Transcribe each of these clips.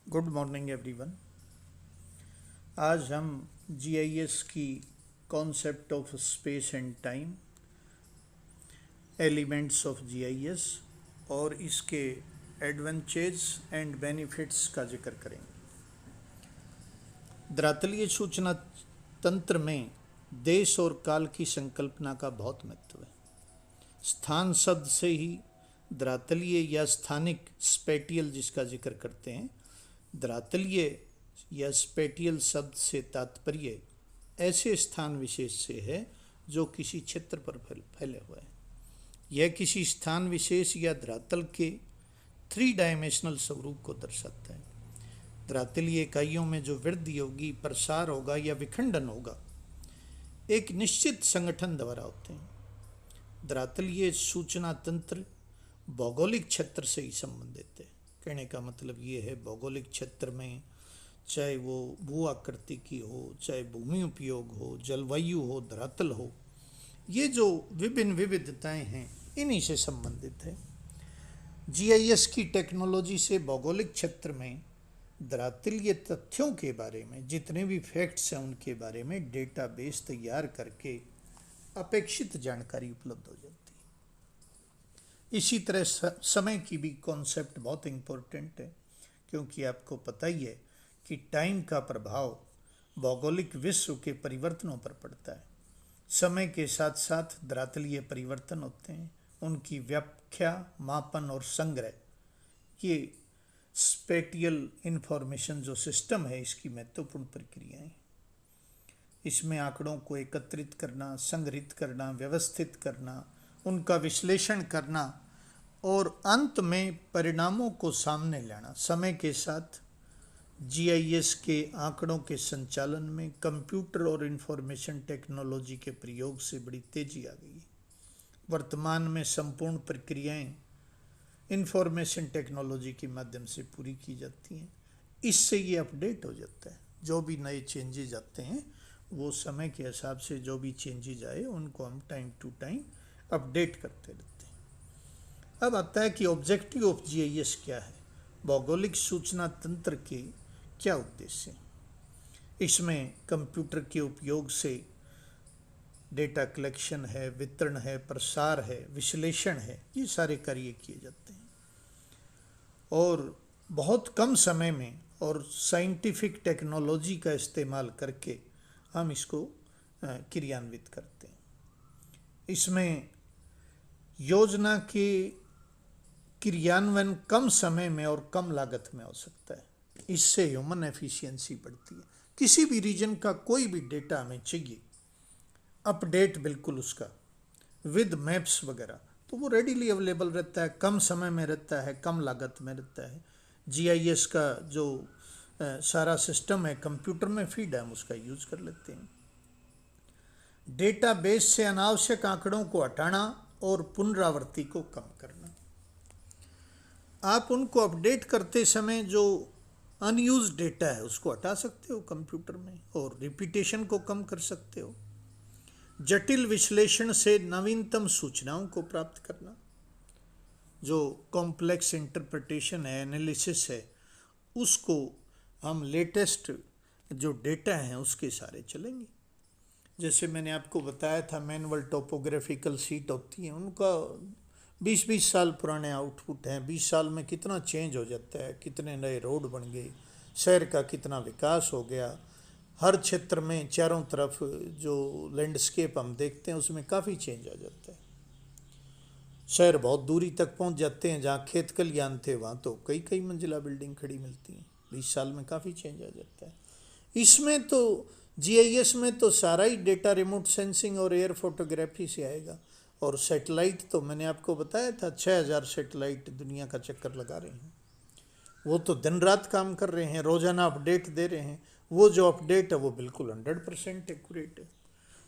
Good morning everyone. आज हम GIS की concept of space and time, elements of GIS और इसके एडवांटेज एंड बेनिफिट्स का जिक्र करेंगे। धरातलीय सूचना तंत्र में देश और काल की संकल्पना का बहुत महत्व है। स्थान शब्द से ही धरातलीय या स्थानिक स्पेटियल जिसका जिक्र करते हैं, धरातलीय या स्पेटियल शब्द से तात्पर्य ऐसे स्थान विशेष से है जो किसी क्षेत्र पर फैले हुए हैं। यह किसी स्थान विशेष या धरातल के 3 डायमेंशनल स्वरूप को दर्शाता है। धरातलीय इकाइयों में जो वृद्धि होगी, प्रसार होगा या विखंडन होगा, एक निश्चित संगठन द्वारा होते हैं। धरातलीय सूचना तंत्र भौगोलिक क्षेत्र से ही संबंधित है। कहने का मतलब ये है, भौगोलिक क्षेत्र में चाहे वो भू आकृति की हो, चाहे भूमि उपयोग हो, जलवायु हो, धरातल हो, ये जो विभिन्न विविधताएं हैं इन्हीं से संबंधित है। जीआईएस की टेक्नोलॉजी से भौगोलिक क्षेत्र में धरातलीय तथ्यों के बारे में, जितने भी फैक्ट्स हैं उनके बारे में डेटाबेस तैयार करके अपेक्षित जानकारी उपलब्ध हो जाती है। इसी तरह समय की भी कॉन्सेप्ट बहुत इम्पोर्टेंट है, क्योंकि आपको पता ही है कि टाइम का प्रभाव भौगोलिक विश्व के परिवर्तनों पर पड़ता है। समय के साथ साथ धरातलीय परिवर्तन होते हैं, उनकी व्याख्या, मापन और संग्रह, ये स्पेटियल इंफॉर्मेशन जो सिस्टम है इसकी महत्वपूर्ण प्रक्रियाएं। इसमें आंकड़ों को एकत्रित करना, संग्रहित करना, व्यवस्थित करना, उनका विश्लेषण करना और अंत में परिणामों को सामने लाना। समय के साथ जीआईएस के आंकड़ों के संचालन में कंप्यूटर और इंफॉर्मेशन टेक्नोलॉजी के प्रयोग से बड़ी तेजी आ गई है। वर्तमान में संपूर्ण प्रक्रियाएं इंफॉर्मेशन टेक्नोलॉजी के माध्यम से पूरी की जाती हैं। इससे ये अपडेट हो जाता है। जो भी नए चेंजेज आते हैं वो समय के हिसाब से जो भी चेंजेज आए उनको हम टाइम टू टाइम अपडेट करते रहते हैं। अब आता है कि ऑब्जेक्टिव ऑफ जीआईएस क्या है, भौगोलिक सूचना तंत्र के क्या उद्देश्य हैं। इसमें कंप्यूटर के उपयोग से डेटा कलेक्शन है, वितरण है, प्रसार है, विश्लेषण है, ये सारे कार्य किए जाते हैं और बहुत कम समय में और साइंटिफिक टेक्नोलॉजी का इस्तेमाल करके हम इसको क्रियान्वित करते हैं। इसमें योजना के क्रियान्वयन कम समय में और कम लागत में हो सकता है। इससे ह्यूमन एफिशिएंसी बढ़ती है। किसी भी रीजन का कोई भी डेटा हमें चाहिए, अपडेट बिल्कुल उसका विद मैप्स वगैरह, तो वो रेडीली अवेलेबल रहता है, कम समय में रहता है, कम लागत में रहता है। जीआईएस का जो सारा सिस्टम है कंप्यूटर में फीड है, हम उसका यूज कर लेते हैं। डेटाबेस से अनावश्यक आंकड़ों को हटाना और पुनरावृत्ति को कम करना। आप उनको अपडेट करते समय जो अनयूज डेटा है उसको हटा सकते हो कंप्यूटर में और रिपीटेशन को कम कर सकते हो। जटिल विश्लेषण से नवीनतम सूचनाओं को प्राप्त करना, जो कॉम्प्लेक्स इंटरप्रिटेशन है, एनालिसिस है, उसको हम लेटेस्ट जो डेटा हैं उसके सारे चलेंगे। जैसे मैंने आपको बताया था, मैनुअल टोपोग्राफिकल सीट होती हैं, उनका 20-20 साल पुराने आउटपुट हैं। 20 साल में कितना चेंज हो जाता है, कितने नए रोड बन गए, शहर का कितना विकास हो गया। हर क्षेत्र में चारों तरफ जो लैंडस्केप हम देखते हैं उसमें काफ़ी चेंज आ जाता है। शहर बहुत दूरी तक पहुंच जाते हैं, जहाँ खेत खलियान थे वहाँ तो कई कई मंजिला बिल्डिंग खड़ी मिलती हैं। 20 साल में काफ़ी चेंज आ जाता है। इसमें तो जीआईएस में तो सारा ही डेटा रिमोट सेंसिंग और एयर फोटोग्राफी से आएगा। और सैटेलाइट तो मैंने आपको बताया था, 6000 सैटेलाइट दुनिया का चक्कर लगा रहे हैं। वो तो दिन रात काम कर रहे हैं, रोजाना अपडेट दे रहे हैं। वो जो अपडेट है वो बिल्कुल 100% एक्यूरेट है।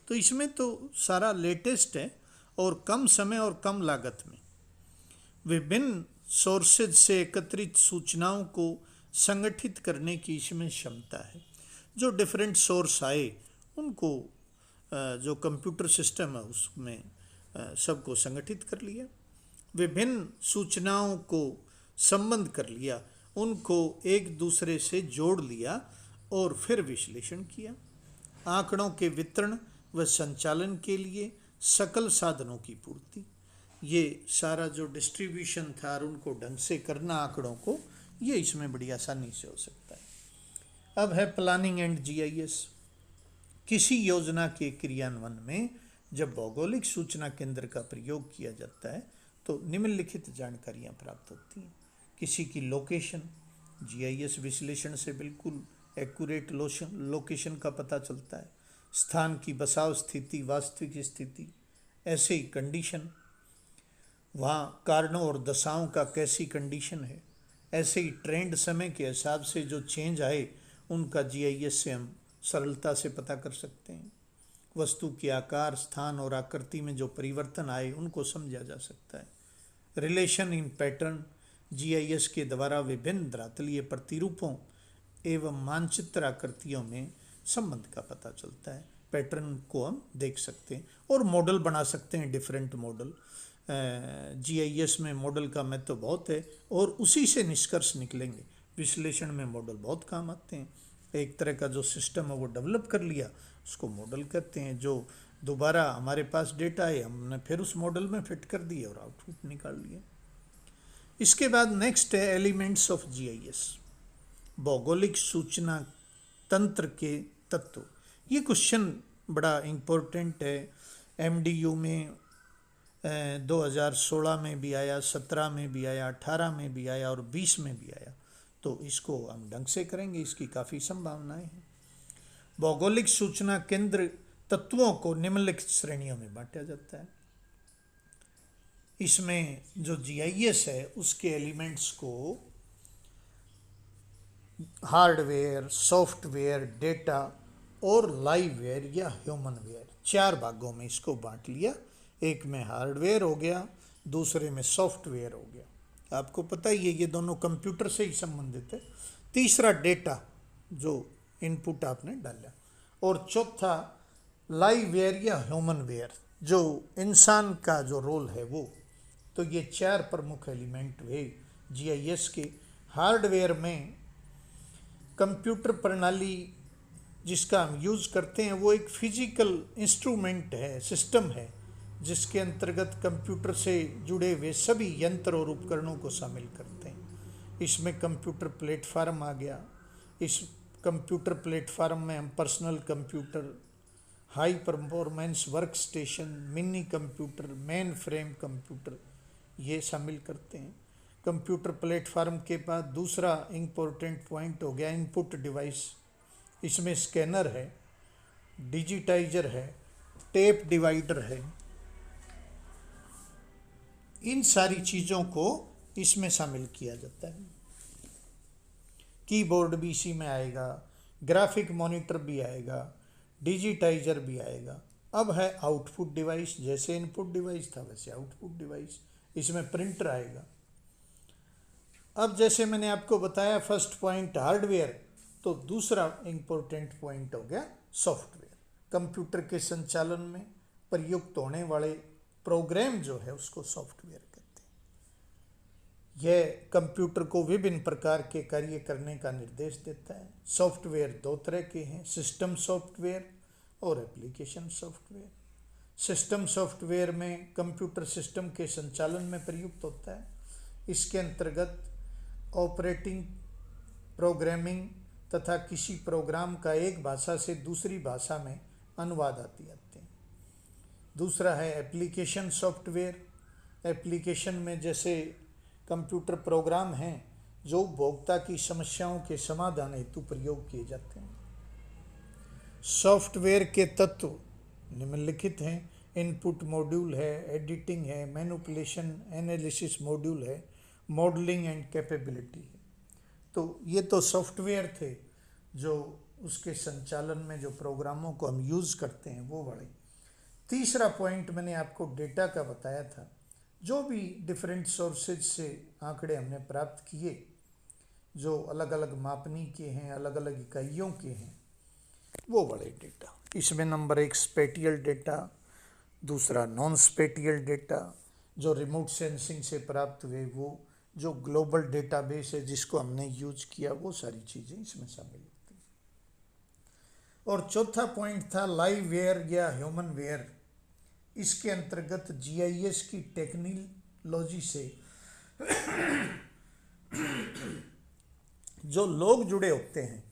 तो इसमें तो सारा लेटेस्ट है और कम समय और कम लागत में विभिन्न सोर्सेज से एकत्रित सूचनाओं को संगठित करने की इसमें क्षमता है। जो डिफरेंट सोर्स आए उनको जो कंप्यूटर सिस्टम है उसमें सबको संगठित कर लिया, विभिन्न सूचनाओं को संबंध कर लिया, उनको एक दूसरे से जोड़ लिया और फिर विश्लेषण किया। आंकड़ों के वितरण व संचालन के लिए सकल साधनों की पूर्ति, ये सारा जो डिस्ट्रीब्यूशन था और उनको ढंग से करना आंकड़ों को, ये इसमें बड़ी आसानी से हो सकता है। अब है प्लानिंग एंड जीआईएस। किसी योजना के क्रियान्वयन में जब भौगोलिक सूचना केंद्र का प्रयोग किया जाता है तो निम्नलिखित जानकारियां प्राप्त होती हैं। किसी की लोकेशन, जीआईएस विश्लेषण से बिल्कुल एक्यूरेट लोकेशन का पता चलता है। स्थान की बसाव स्थिति, वास्तविक स्थिति, ऐसे ही कंडीशन, वहाँ कारणों और दशाओं का कैसी कंडीशन है, ऐसे ही ट्रेंड समय के हिसाब से जो चेंज आए उनका जीआईएस से हम सरलता से पता कर सकते हैं। वस्तु के आकार, स्थान और आकृति में जो परिवर्तन आए उनको समझा जा सकता है। रिलेशन इन पैटर्न, जीआईएस के द्वारा विभिन्न धरातलीय प्रतिरूपों एवं मानचित्र आकृतियों में संबंध का पता चलता है। पैटर्न को हम देख सकते हैं और मॉडल बना सकते हैं, डिफरेंट मॉडल। जीआईएस में मॉडल का महत्व बहुत है और उसी से निष्कर्ष निकलेंगे। विश्लेषण में मॉडल बहुत काम आते हैं। एक तरह का जो सिस्टम है वो डेवलप कर लिया, उसको मॉडल कहते हैं। जो दोबारा हमारे पास डेटा है, हमने फिर उस मॉडल में फिट कर दिया और आउटपुट निकाल लिया। इसके बाद नेक्स्ट है एलिमेंट्स ऑफ जीआईएस, भौगोलिक सूचना तंत्र के तत्व। ये क्वेश्चन बड़ा इम्पोर्टेंट है। एमडीयू में 2016 में भी आया, 17 में भी आया, 18 में भी आया और 20 में भी आया, तो इसको हम ढंग से करेंगे, इसकी काफ़ी संभावनाएं हैं। भौगोलिक सूचना केंद्र तत्वों को निम्नलिखित श्रेणियों में बांटा जाता है। इसमें जो जीआईएस है उसके एलिमेंट्स को हार्डवेयर, सॉफ्टवेयर, डेटा और लाइववेयर या ह्यूमनवेयर, 4 भागों में इसको बांट लिया। एक में हार्डवेयर हो गया, दूसरे में सॉफ्टवेयर हो गया। आपको पता ही है ये दोनों कंप्यूटर से ही संबंधित है। तीसरा डेटा, जो इनपुट आपने डाला, और चौथा लाइववेयर या ह्यूमनवेयर, जो इंसान का जो रोल है वो। तो ये 4 प्रमुख एलिमेंट हुए जीआईएस के। हार्डवेयर में कंप्यूटर प्रणाली जिसका हम यूज़ करते हैं वो एक फिजिकल इंस्ट्रूमेंट है, सिस्टम है, जिसके अंतर्गत कंप्यूटर से जुड़े हुए सभी यंत्र और उपकरणों को शामिल करते हैं। इसमें कंप्यूटर प्लेटफार्म आ गया। इस कंप्यूटर प्लेटफार्म में हम personal computer, high performance work station, mini computer, main frame computer, ये शामिल करते हैं। कंप्यूटर प्लेटफार्म के बाद दूसरा इम्पोर्टेंट पॉइंट हो गया इनपुट डिवाइस। इसमें स्कैनर है, डिजिटाइजर है, टेप डिवाइडर है। इन सारी चीज़ों को इसमें शामिल किया जाता है। कीबोर्ड भी इसी में आएगा, ग्राफिक मॉनिटर भी आएगा, डिजिटाइजर भी आएगा। अब है आउटपुट डिवाइस, जैसे इनपुट डिवाइस था वैसे आउटपुट डिवाइस। इसमें प्रिंटर आएगा। अब जैसे मैंने आपको बताया फर्स्ट पॉइंट हार्डवेयर, तो दूसरा इम्पोर्टेंट पॉइंट हो गया सॉफ्टवेयर। कंप्यूटर के संचालन में प्रयुक्त होने वाले प्रोग्राम जो है उसको सॉफ्टवेयर कहते हैं। यह कंप्यूटर को विभिन्न प्रकार के कार्य करने का निर्देश देता है। सॉफ्टवेयर 2 तरह के हैं, सिस्टम सॉफ्टवेयर और एप्लीकेशन सॉफ्टवेयर। सिस्टम सॉफ्टवेयर में कंप्यूटर सिस्टम के संचालन में प्रयुक्त होता है। इसके अंतर्गत ऑपरेटिंग, प्रोग्रामिंग तथा किसी प्रोग्राम का एक भाषा से दूसरी भाषा में अनुवाद आते हैं। दूसरा है एप्लीकेशन सॉफ्टवेयर। एप्लीकेशन में जैसे कंप्यूटर प्रोग्राम हैं जो उपभोक्ता की समस्याओं के समाधान हेतु प्रयोग किए जाते हैं। सॉफ्टवेयर के तत्व निम्नलिखित हैं। इनपुट मॉड्यूल है, एडिटिंग है, मैनिपुलेशन एनालिसिस मॉड्यूल है, मॉडलिंग एंड कैपेबिलिटी है। तो ये तो सॉफ्टवेयर थे जो उसके संचालन में जो प्रोग्रामों को हम यूज़ करते हैं वो वाले। तीसरा पॉइंट मैंने आपको डेटा का बताया था। जो भी डिफरेंट सोर्सेज से आंकड़े हमने प्राप्त किए, जो अलग अलग मापनी के हैं, अलग अलग इकाइयों के हैं, वो बड़े डेटा। इसमें नंबर 1 स्पेटियल डेटा, दूसरा नॉन स्पेटियल डेटा जो रिमोट सेंसिंग से प्राप्त हुए वो, जो ग्लोबल डेटाबेस है जिसको हमने यूज किया, वो सारी चीज़ें इसमें शामिल होती हैं। और चौथा पॉइंट था लाइव वेयर या ह्यूमन वेयर। इसके अंतर्गत जीआईएस की टेक्नोलॉजी से जो लोग जुड़े होते हैं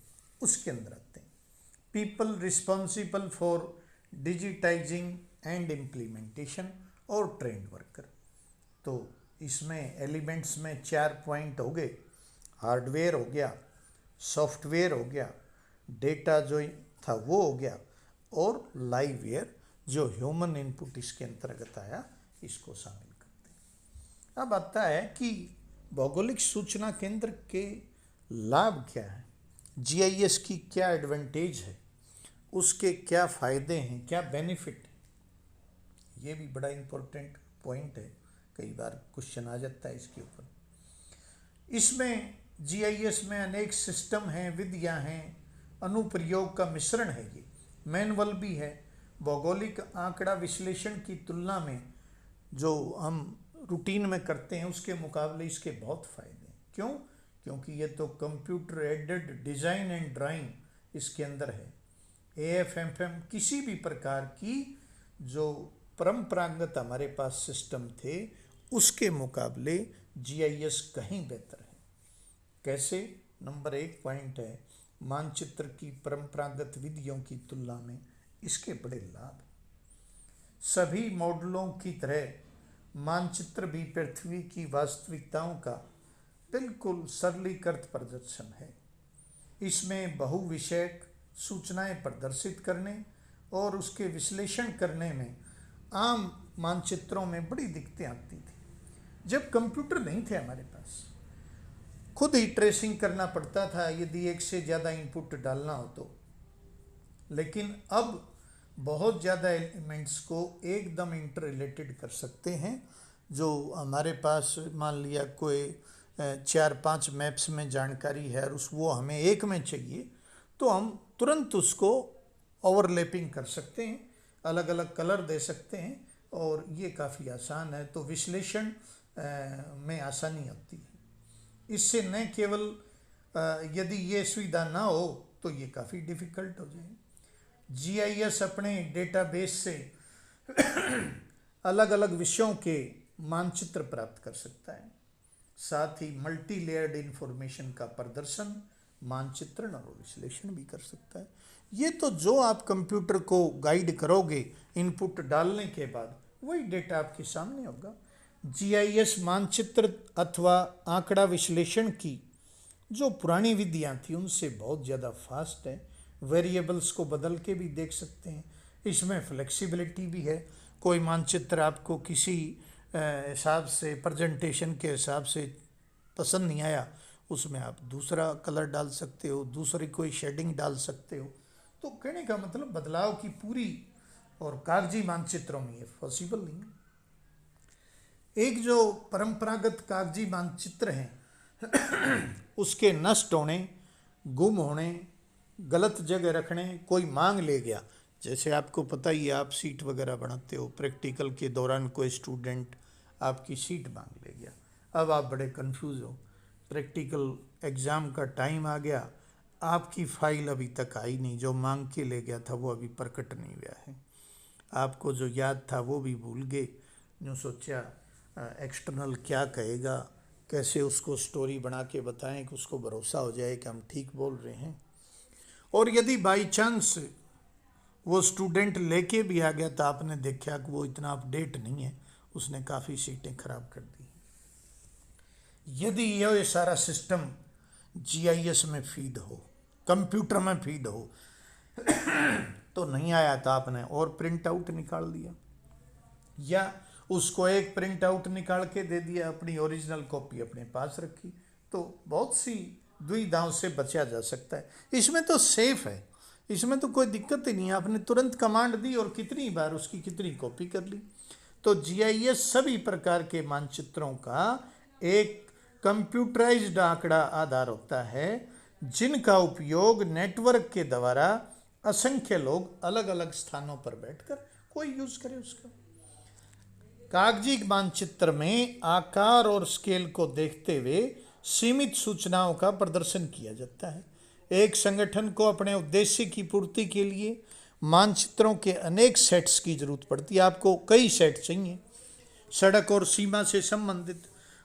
उसके अंदर आते हैं। People responsible for digitising and implementation और ट्रेंड वर्कर। तो इसमें एलिमेंट्स में 4 पॉइंट हो गए। हार्डवेयर हो गया, सॉफ्टवेयर हो गया, डेटा जो था वो हो गया, और लाइव वेयर जो ह्यूमन इनपुट इसके अंतर्गत आया, इसको शामिल करते हैं। अब आता है कि भौगोलिक सूचना केंद्र के लाभ क्या है, जीआईएस की क्या एडवांटेज है, उसके क्या फ़ायदे हैं, क्या बेनिफिट है। ये भी बड़ा इम्पोर्टेंट पॉइंट है, कई बार क्वेश्चन आ जाता है इसके ऊपर। इसमें जीआईएस में अनेक सिस्टम हैं, विधियां हैं, अनुप्रयोग का मिश्रण है। ये मैनुअल भी है। भौगोलिक आंकड़ा विश्लेषण की तुलना में जो हम रूटीन में करते हैं उसके मुकाबले इसके बहुत फ़ायदे हैं। क्यों? क्योंकि ये तो computer aided design and drawing इसके अंदर है। एएफएमएम किसी भी प्रकार की जो परंपरागत हमारे पास सिस्टम थे उसके मुकाबले जीआईएस कहीं बेहतर है। कैसे? नंबर 1 पॉइंट है, मानचित्र की परंपरागत विधियों की तुलना में इसके बड़े लाभ। सभी मॉडलों की तरह मानचित्र भी पृथ्वी की वास्तविकताओं का बिल्कुल सरलीकृत प्रदर्शन है। इसमें बहुविषयक सूचनाएं प्रदर्शित करने और उसके विश्लेषण करने में आम मानचित्रों में बड़ी दिक्कतें आती थी। जब कंप्यूटर नहीं थे हमारे पास, खुद ही ट्रेसिंग करना पड़ता था यदि एक से ज़्यादा इनपुट डालना हो तो। लेकिन अब बहुत ज़्यादा एलिमेंट्स को एकदम इंटर रिलेटेड कर सकते हैं। जो हमारे पास मान लिया कोई 4-5 मैप्स में जानकारी है और वो हमें एक में चाहिए, तो हम तुरंत उसको ओवरलैपिंग कर सकते हैं, अलग अलग कलर दे सकते हैं, और ये काफ़ी आसान है। तो विश्लेषण में आसानी होती है। इससे न केवल यदि ये सुविधा ना हो तो ये काफ़ी डिफ़िकल्ट हो जाए। जीआईएस अपने डेटाबेस से अलग अलग विषयों के मानचित्र प्राप्त कर सकता है। साथ ही मल्टी लेयर्ड इंफॉर्मेशन का प्रदर्शन, मानचित्रण और विश्लेषण भी कर सकता है। ये तो जो आप कंप्यूटर को गाइड करोगे इनपुट डालने के बाद, वही डेटा आपके सामने होगा। जीआईएस मानचित्र अथवा आंकड़ा विश्लेषण की जो पुरानी विधियां थी उनसे बहुत ज़्यादा फास्ट है। वेरिएबल्स को बदल के भी देख सकते हैं। इसमें फ्लेक्सिबिलिटी भी है। कोई मानचित्र आपको किसी हिसाब से, प्रेजेंटेशन के हिसाब से पसंद नहीं आया, उसमें आप दूसरा कलर डाल सकते हो, दूसरी कोई शेडिंग डाल सकते हो। तो कहने का मतलब बदलाव की पूरी, और कागजी मानचित्रों में ये पॉसिबल नहीं है। एक जो परंपरागत कागजी मानचित्र हैं उसके नष्ट होने, गुम होने, गलत जगह रखने, कोई मांग ले गया, जैसे आपको पता ही है, आप सीट वगैरह बनाते हो, प्रैक्टिकल के दौरान कोई स्टूडेंट आपकी सीट मांग ले गया, अब आप बड़े कंफ्यूज हो, प्रैक्टिकल एग्ज़ाम का टाइम आ गया, आपकी फ़ाइल अभी तक आई नहीं, जो मांग के ले गया था वो अभी प्रकट नहीं हुआ है, आपको जो याद था वो भी भूल गए। जो सोचा एक्सटर्नल क्या कहेगा, कैसे उसको स्टोरी बना के बताएं कि उसको भरोसा हो जाए कि हम ठीक बोल रहे हैं। और यदि बाई चांस वो स्टूडेंट लेके भी आ गया तो आपने देखा कि वो इतना अपडेट नहीं है, उसने काफ़ी सीटें खराब कर दी। यदि ये सारा सिस्टम जीआईएस में फीड हो, कंप्यूटर में फीड हो तो नहीं आया तो आपने और प्रिंट आउट निकाल दिया, या उसको एक प्रिंट आउट निकाल के दे दिया, अपनी ओरिजिनल कॉपी अपने पास रखी, तो बहुत सी दुविधाओं से बचा जा सकता है। इसमें तो सेफ है, इसमें तो कोई दिक्कत ही नहीं है। आपने तुरंत कमांड दी और कितनी बार उसकी कितनी कॉपी कर ली। तो जीआईएस सभी प्रकार के मानचित्रों का एक कंप्यूटराइज्ड आंकड़ा आधार होता है, जिनका उपयोग नेटवर्क के द्वारा असंख्य लोग अलग अलग स्थानों पर बैठकर कोई यूज़ करे उसका। कागजी मानचित्र में आकार और स्केल को देखते हुए सीमित सूचनाओं का प्रदर्शन किया जाता है। एक संगठन को अपने उद्देश्य की पूर्ति के लिए मानचित्रों के अनेक सेट्स की जरूरत पड़ती है। आपको कई सेट चाहिए। सड़क और सीमा से संबंधित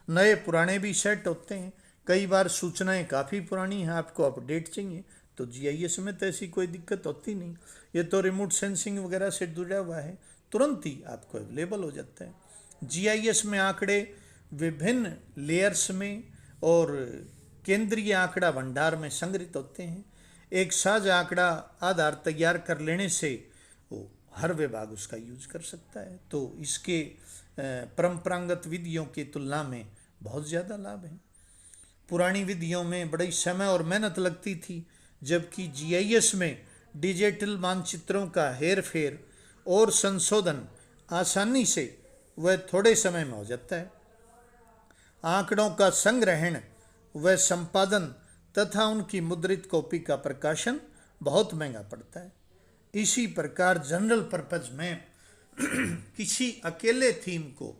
नए पुराने भी सेट होते हैं। कई बार सूचनाएं काफ़ी पुरानी हैं, आपको अपडेट चाहिए, तो जीआईएस में तो ऐसी कोई दिक्कत होती नहीं। ये तो रिमोट सेंसिंग वगैरह से जुड़ा हुआ है, तुरंत ही आपको अवेलेबल हो जाता है। जीआईएस में आंकड़े विभिन्न लेयर्स में और केंद्रीय आंकड़ा भंडार में संग्रहित होते हैं। एक साझा आंकड़ा आधार तैयार कर लेने से वो हर विभाग उसका यूज कर सकता है, तो इसके परंपरागत विधियों की तुलना में बहुत ज़्यादा लाभ है। पुरानी विधियों में बड़ी समय और मेहनत लगती थी, जबकि जीआईएस में डिजिटल मानचित्रों का हेर फेर और संशोधन आसानी से वह थोड़े समय में हो जाता है। आंकड़ों का संग्रहण व संपादन तथा उनकी मुद्रित कॉपी का प्रकाशन बहुत महंगा पड़ता है। इसी प्रकार जनरल पर्पज में किसी अकेले थीम को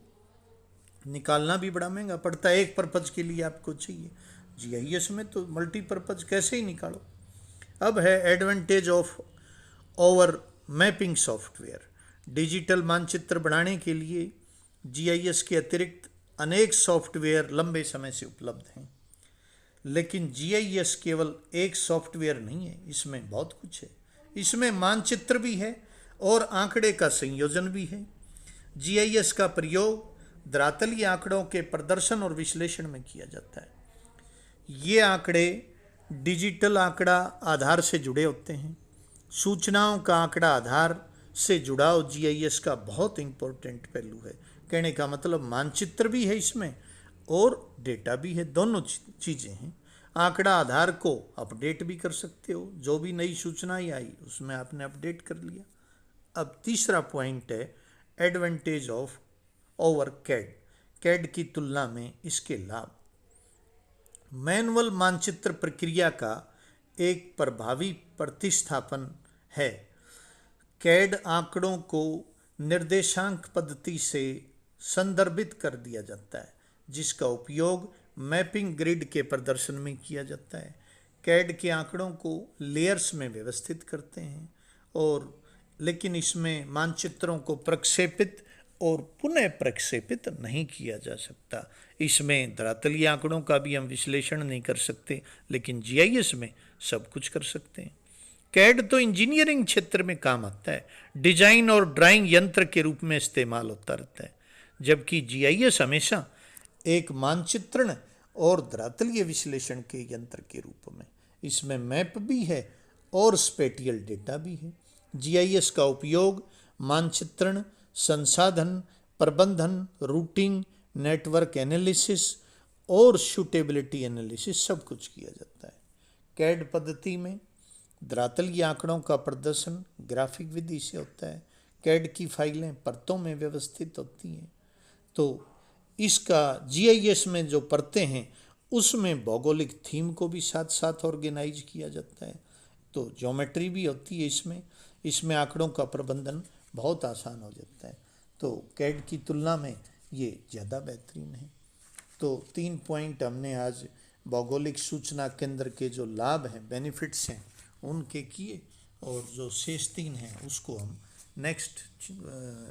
निकालना भी बड़ा महंगा पड़ता है। एक पर्पज के लिए आपको चाहिए, जीआईएस में तो मल्टीपर्पज कैसे ही निकालो। अब है advantage of over mapping software. Digital मानचित्र बनाने के लिए जीआईएस के अतिरिक्त अनेक सॉफ्टवेयर लंबे समय से उपलब्ध हैं, लेकिन जीआईएस केवल एक सॉफ्टवेयर नहीं है, इसमें बहुत कुछ है। इसमें मानचित्र भी है और आंकड़े का संयोजन भी है। जीआईएस का प्रयोग धरातलीय आंकड़ों के प्रदर्शन और विश्लेषण में किया जाता है। ये आंकड़े डिजिटल आंकड़ा आधार से जुड़े होते हैं। सूचनाओं का आंकड़ा आधार से जुड़ाव जीआईएस का बहुत इंपॉर्टेंट पहलू है। कहने का मतलब मानचित्र भी है इसमें और डेटा भी है, दोनों चीज़ें हैं। आंकड़ा आधार को अपडेट भी कर सकते हो, जो भी नई सूचनाएं आई उसमें आपने अपडेट कर लिया। अब तीसरा पॉइंट है advantage of over CAD. CAD की तुलना में इसके लाभ। मैनुअल मानचित्र प्रक्रिया का एक प्रभावी प्रतिस्थापन है। कैड आंकड़ों को निर्देशांक पद्धति से संदर्भित कर दिया जाता है, जिसका उपयोग मैपिंग ग्रिड के प्रदर्शन में किया जाता है। कैड के आंकड़ों को लेयर्स में व्यवस्थित करते हैं और लेकिन इसमें मानचित्रों को प्रक्षेपित और पुनः प्रक्षेपित नहीं किया जा सकता। इसमें धरातलीय आंकड़ों का भी हम विश्लेषण नहीं कर सकते, लेकिन जीआईएस में सब कुछ कर सकते हैं। कैड तो इंजीनियरिंग क्षेत्र में काम आता है, डिजाइन और ड्राइंग यंत्र के रूप में इस्तेमाल होता रहता है, जबकि जीआईएस हमेशा एक मानचित्रण और धरातलीय विश्लेषण के यंत्र के रूप में। इसमें मैप भी है और स्पेटियल डेटा भी है। जीआईएस का उपयोग मानचित्रण, संसाधन प्रबंधन, रूटिंग, नेटवर्क एनालिसिस और सूटेबिलिटी एनालिसिस सब कुछ किया जाता है। कैड पद्धति में धरातलीय आंकड़ों का प्रदर्शन ग्राफिक विधि से होता है। कैड की फाइलें परतों में व्यवस्थित होती हैं, तो इसका जीआईएस में जो परतें हैं उसमें भौगोलिक थीम को भी साथ साथ ऑर्गेनाइज किया जाता है, तो ज्योमेट्री भी होती है इसमें आंकड़ों का प्रबंधन बहुत आसान हो जाता है। तो कैड की तुलना में ये ज़्यादा बेहतरीन है। तो 3 पॉइंट हमने आज भौगोलिक सूचना केंद्र के जो लाभ हैं, बेनिफिट्स हैं, उनके किए, और जो शेष 3 हैं उसको हम नेक्स्ट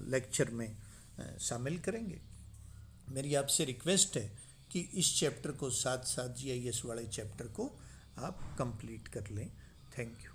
लेक्चर में शामिल करेंगे। मेरी आपसे रिक्वेस्ट है कि इस चैप्टर को साथ साथ जीआईएस वाले चैप्टर को आप कंप्लीट कर लें। Thank you.